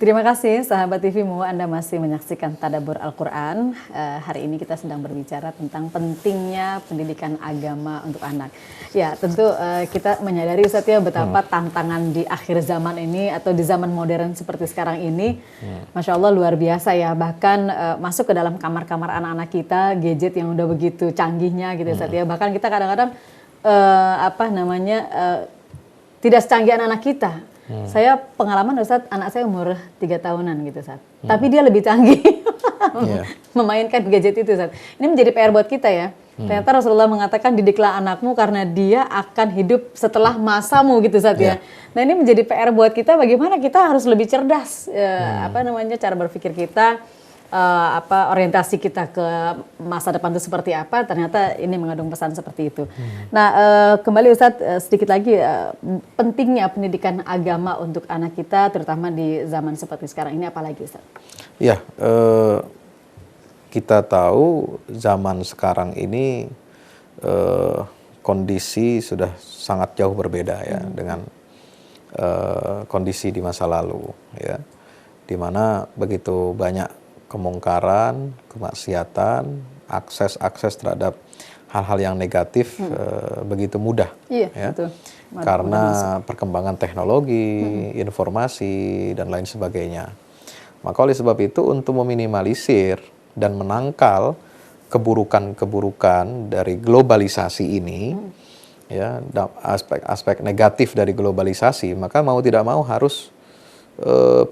Terima kasih sahabat TVmu, Anda masih menyaksikan Tadabbur Al-Quran. Hari ini kita sedang berbicara tentang pentingnya pendidikan agama untuk anak. Ya tentu kita menyadari Ustadz ya betapa tantangan di akhir zaman ini atau di zaman modern seperti sekarang ini. Masya Allah luar biasa ya, bahkan masuk ke dalam kamar-kamar anak-anak kita, gadget yang udah begitu canggihnya gitu Ustadz ya. Bahkan kita kadang-kadang tidak secanggih anak-anak kita. Saya pengalaman Ustadz, anak saya umur 3 tahunan gitu Ustadz. Tapi dia lebih canggih memainkan gadget itu Ustadz. Ini menjadi PR buat kita ya. Ternyata Rasulullah mengatakan didiklah anakmu karena dia akan hidup setelah masamu gitu Ustadz ya. Nah ini menjadi PR buat kita, bagaimana kita harus lebih cerdas cara berpikir kita. Orientasi kita ke masa depan itu seperti apa, ternyata ini mengandung pesan seperti itu. Nah, kembali Ustadz, sedikit lagi pentingnya pendidikan agama untuk anak kita, terutama di zaman seperti sekarang ini, apalagi Ustadz? Ya, kita tahu zaman sekarang ini kondisi sudah sangat jauh berbeda ya dengan kondisi di masa lalu ya, di mana begitu banyak kemungkaran, kemaksiatan, akses terhadap hal-hal yang negatif begitu mudah, ya, betul. Karena perkembangan teknologi, informasi dan lain sebagainya. Maka oleh sebab itu untuk meminimalisir dan menangkal keburukan-keburukan dari globalisasi ini, ya, aspek-aspek negatif dari globalisasi, maka mau tidak mau harus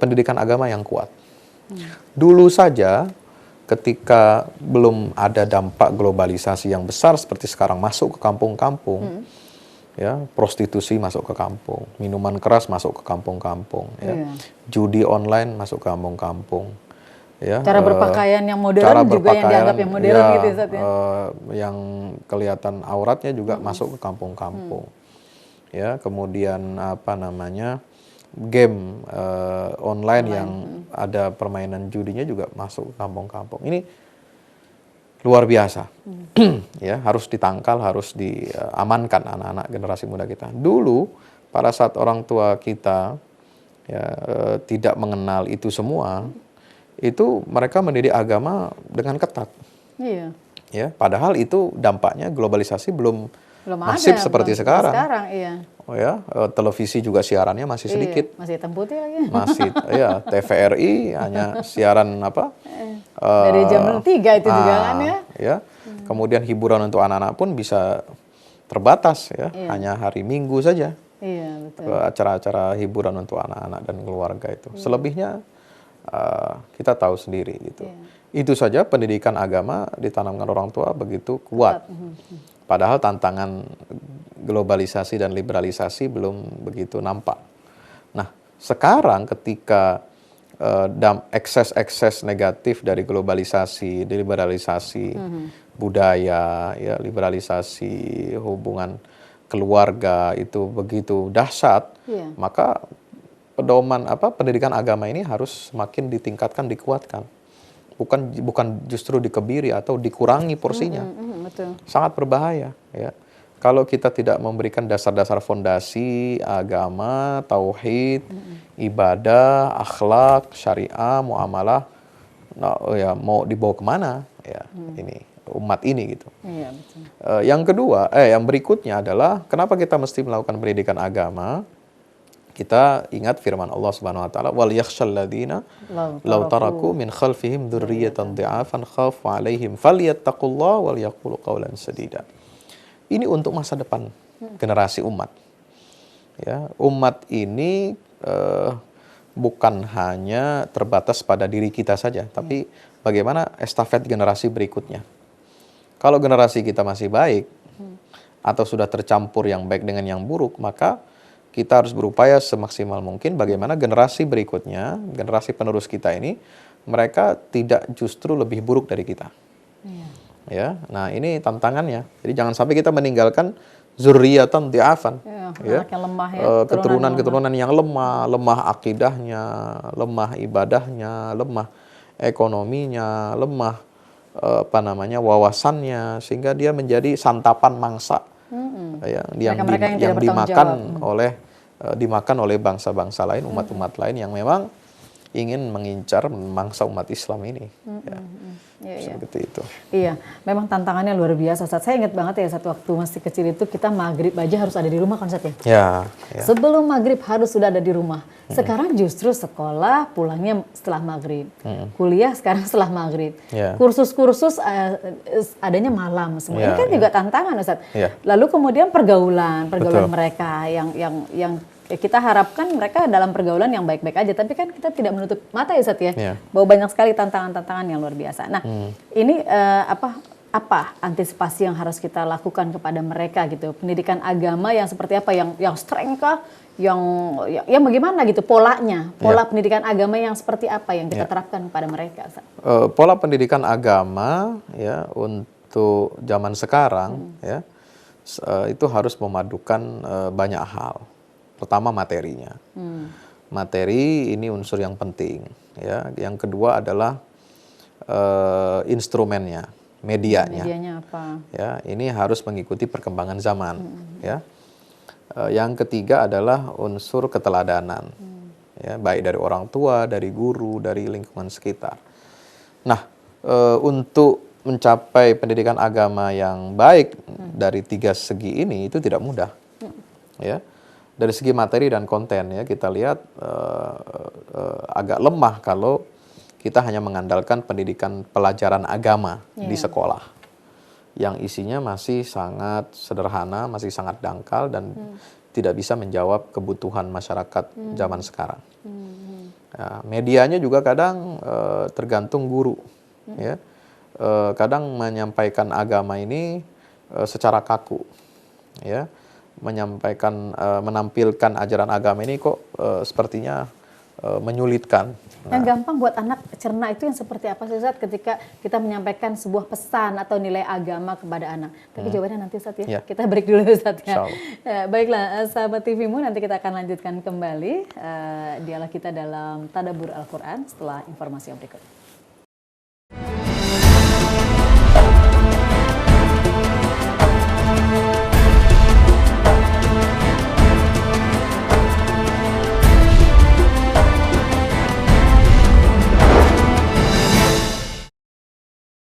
pendidikan agama yang kuat. Dulu saja ketika belum ada dampak globalisasi yang besar seperti sekarang, masuk ke kampung-kampung, ya, prostitusi masuk ke kampung, minuman keras masuk ke kampung-kampung, ya, judi online masuk ke kampung-kampung, ya, cara berpakaian yang modern juga yang dianggap yang modern ya, gitu Ustadz ya. Yang kelihatan auratnya juga masuk ke kampung-kampung, ya, kemudian game online yang ada permainan judinya juga masuk ke kampung-kampung. Ini luar biasa, ya, harus ditangkal, harus diamankan anak-anak generasi muda kita. Dulu pada saat orang tua kita ya, tidak mengenal itu semua, itu mereka mendidik agama dengan ketat. Iya. Ya, padahal itu dampaknya globalisasi belum masif ada, seperti sekarang. Iya. Oh ya, televisi juga siarannya masih sedikit. Masih hitam putih lagi. Masih, ya, TVRI hanya siaran dari jam 3 itu juga kan ya. Ya. Kemudian hiburan untuk anak-anak pun bisa terbatas ya, hanya hari Minggu saja. Iya, betul. Acara-acara hiburan untuk anak-anak dan keluarga itu. Selebihnya kita tahu sendiri gitu. Itu saja pendidikan agama ditanamkan orang tua begitu kuat. Padahal tantangan globalisasi dan liberalisasi belum begitu nampak. Nah, sekarang ketika ekses negatif dari globalisasi, liberalisasi budaya, ya, liberalisasi hubungan keluarga itu begitu dahsyat, maka pendidikan agama ini harus semakin ditingkatkan, dikuatkan. Bukan justru dikebiri atau dikurangi porsinya. Betul. Sangat berbahaya ya. Kalau kita tidak memberikan dasar-dasar fondasi agama, tauhid, ibadah, akhlak, syariah, muamalah, ya, mau dibawa kemana ya ini umat ini gitu. Iya, betul. Yang kedua, yang berikutnya adalah kenapa kita mesti melakukan pendidikan agama? Kita ingat firman Allah Subhanahu wa taala, wal yakhshal ladzina law taraku min khalfihim dzurriyyatan dhi'afan khafu 'alaihim falyattaqullaha wal yaqulu qawlan sadida. Ini untuk masa depan generasi umat. Ya, umat ini bukan hanya terbatas pada diri kita saja, tapi bagaimana estafet generasi berikutnya. Kalau generasi kita masih baik atau sudah tercampur yang baik dengan yang buruk, maka kita harus berupaya semaksimal mungkin bagaimana generasi berikutnya, generasi penerus kita ini, mereka tidak justru lebih buruk dari kita. Ya, nah ini tantangannya. Jadi jangan sampai kita meninggalkan zurriyatan dhi'afan. Ya, keturunan-keturunan yang lemah akidahnya, lemah ibadahnya, lemah ekonominya, lemah wawasannya, sehingga dia menjadi santapan mangsa. Yang dimakan oleh bangsa-bangsa lain, umat-umat lain yang memang ingin mengincar mangsa umat Islam ini. Seperti itu. Iya, memang tantangannya luar biasa, Ustaz. Saya ingat banget ya, satu waktu masih kecil itu kita maghrib aja harus ada di rumah kan, Ustaz ya? Ya. Sebelum maghrib harus sudah ada di rumah. Sekarang justru sekolah pulangnya setelah maghrib. Kuliah sekarang setelah maghrib. Kursus-kursus adanya malam. Semua ini kan juga tantangan, Ustaz. Lalu kemudian pergaulan mereka yang kita harapkan mereka dalam pergaulan yang baik-baik aja, tapi kan kita tidak menutup mata ya, Ustaz ya, bahwa banyak sekali tantangan-tantangan yang luar biasa. Nah, ini apa antisipasi yang harus kita lakukan kepada mereka gitu? Pendidikan agama yang seperti apa? Yang strength kah? Yang bagaimana gitu polanya? Pola pendidikan agama yang seperti apa yang kita terapkan kepada mereka, Ustaz? Pola pendidikan agama ya untuk zaman sekarang ya itu harus memadukan banyak hal. Pertama materinya, materi ini unsur yang penting. Ya, yang kedua adalah instrumennya, medianya. Medianya apa? Ya, ini harus mengikuti perkembangan zaman. Ya, yang ketiga adalah unsur keteladanan. Ya, baik dari orang tua, dari guru, dari lingkungan sekitar. Nah, untuk mencapai pendidikan agama yang baik dari tiga segi ini itu tidak mudah. Ya. Dari segi materi dan konten ya kita lihat agak lemah kalau kita hanya mengandalkan pendidikan pelajaran agama di sekolah yang isinya masih sangat sederhana, masih sangat dangkal dan tidak bisa menjawab kebutuhan masyarakat zaman sekarang. Ya, medianya juga kadang tergantung guru, ya. Kadang menyampaikan agama ini secara kaku, ya. Menampilkan ajaran agama ini kok sepertinya menyulitkan. Yang gampang buat anak cerna itu yang seperti apa sih, Ustaz, ketika kita menyampaikan sebuah pesan atau nilai agama kepada anak? Tapi jawabannya nanti, Ustaz ya. Kita break dulu, Ustaz ya. Baiklah, sahabat TVmu, nanti kita akan lanjutkan kembali dialog kita dalam Tadabbur Al-Quran setelah informasi yang berikut.